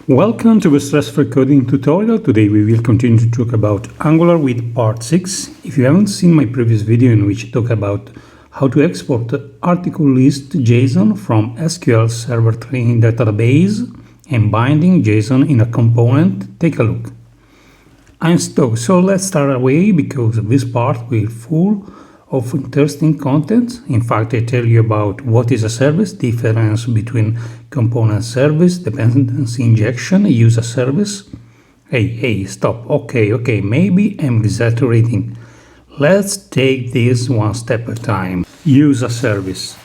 Welcome to the Stress-Free Coding tutorial. Today we will continue to talk about Angular with part 6. If you haven't seen my previous video in which I talk about how to export article list JSON from SQL Server Training database and binding JSON in a component, take a look. I'm stoked, so let's start away because this part will be full of interesting content. In fact, I tell you about what is a service, difference between component service, dependency injection, use a service. Hey, stop. Okay, maybe I'm exaggerating. Let's take this one step at a time. Use a service.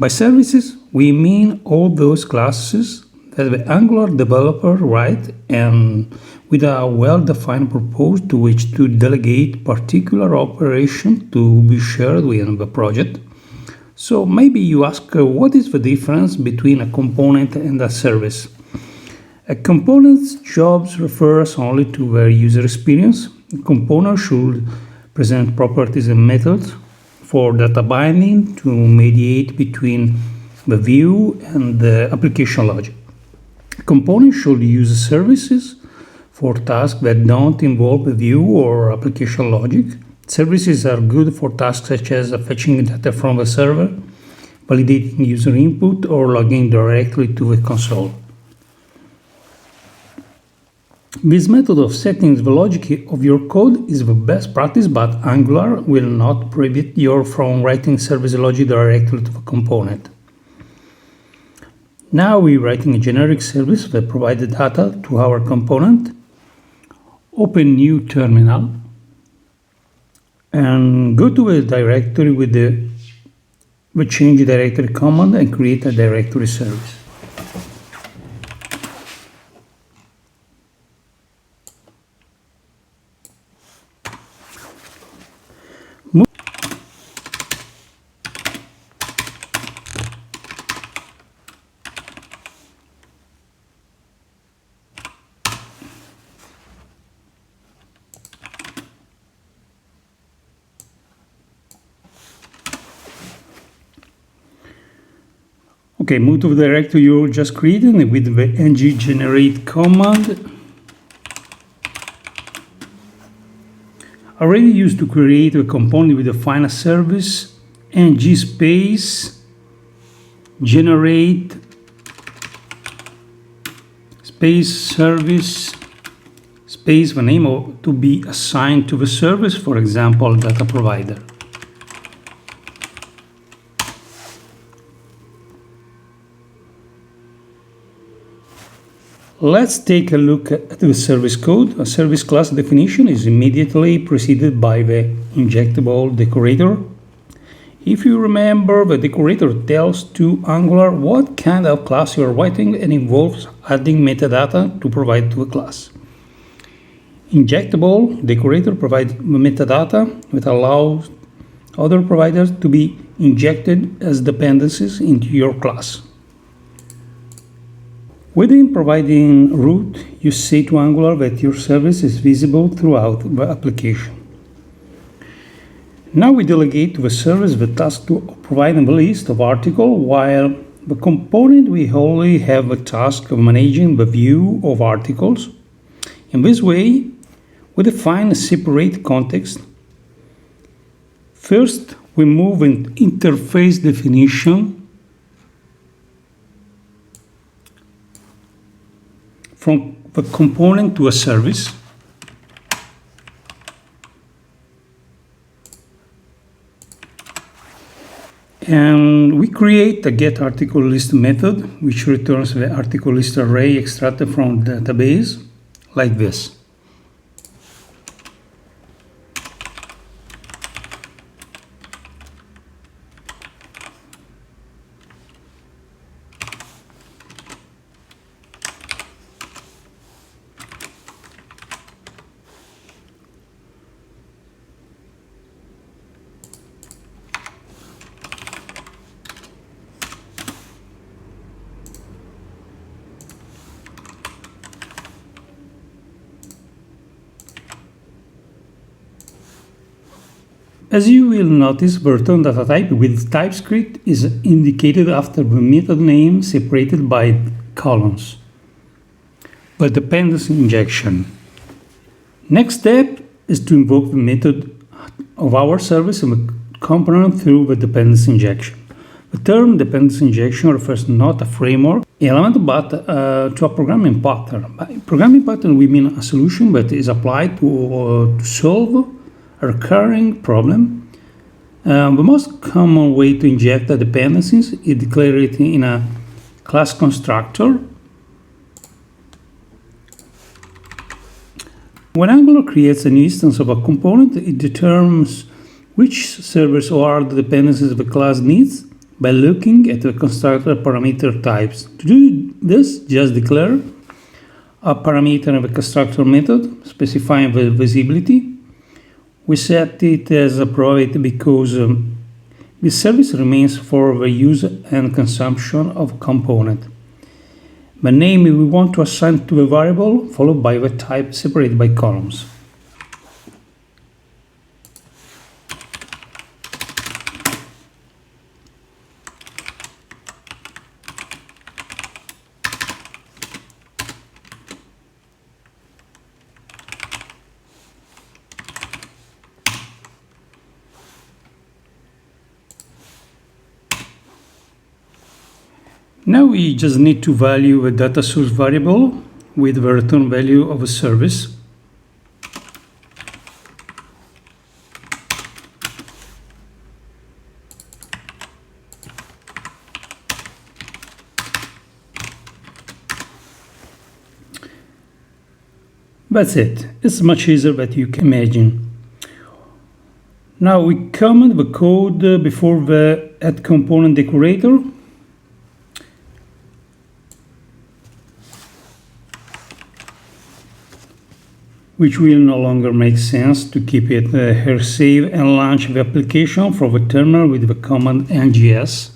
By services, we mean all those classes that the Angular developer write and with a well-defined purpose to which to delegate particular operation to be shared within the project. So maybe you ask, what is the difference between a component and a service? A component's jobs refers only to their user experience. A component should present properties and methods for data binding to mediate between the view and the application logic. A component should use services for tasks that don't involve a view or application logic. Services are good for tasks such as fetching data from the server, validating user input, or logging directly to the console. This method of setting the logic of your code is the best practice, but Angular will not prohibit you from writing service logic directly to the component. Now we're writing a generic service that provides data to our component. Open new terminal and go to a directory with the change directory command and create a directory service. Okay, move to the directory you just created with the ng generate command. Already used to create a component with define a service, ng space generate space service space the name to be assigned to the service, for example, data provider. Let's take a look at the service code. A service class definition is immediately preceded by the injectable decorator. If you remember, the decorator tells to Angular what kind of class you are writing and involves adding metadata to provide to a class. Injectable decorator provides metadata that allows other providers to be injected as dependencies into your class. Within providing root, you say to Angular that your service is visible throughout the application. Now we delegate to the service the task to provide the list of articles, while the component we only have the task of managing the view of articles. In this way, we define a separate context. First, we move an interface definition from the component to a service. And we create a getArticleList method, which returns the article list array extracted from the database, like this. As you will notice, the return data type with TypeScript is indicated after the method name separated by colons. the dependency injection. Next step is to invoke the method of our service of a component through the dependency injection. The term dependency injection refers not a framework element but to a programming pattern. By programming pattern we mean a solution that is applied to solve a recurring problem. The most common way to inject the dependencies is declare it in a class constructor. When Angular creates an instance of a component, it determines which servers or the dependencies the class needs by looking at the constructor parameter types. To do this, just declare a parameter of a constructor method specifying the visibility. We set it as a private because this service remains for the use and consumption of a component. The name we want to assign to the variable, followed by the type separated by columns. Now we just need to value the data source variable with the return value of a service. That's it. It's much easier than you can imagine. Now we comment the code before the add component decorator. Which will no longer make sense to keep it here save and launch the application from the terminal with the command ngs.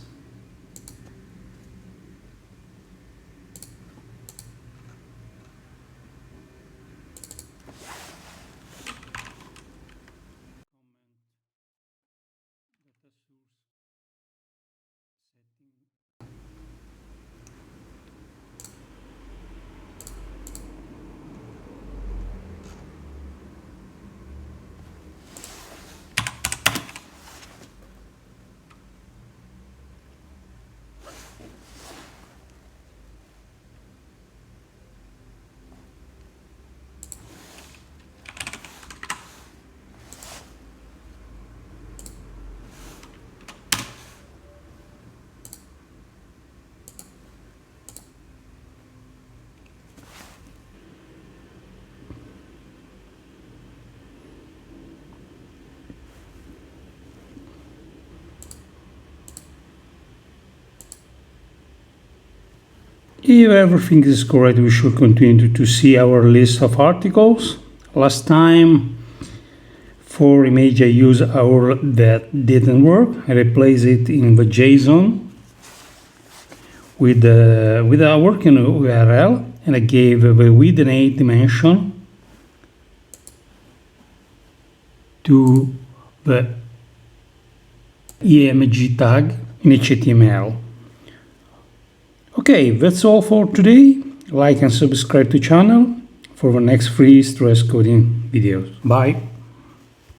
If everything is correct, we should continue to see our list of articles. Last time, for image I used our that didn't work. I replaced it in the JSON with a working URL, and I gave the width and height dimension to the img tag in HTML. Okay, that's all for today. Like and subscribe to the channel for the next free stress coding videos. Bye.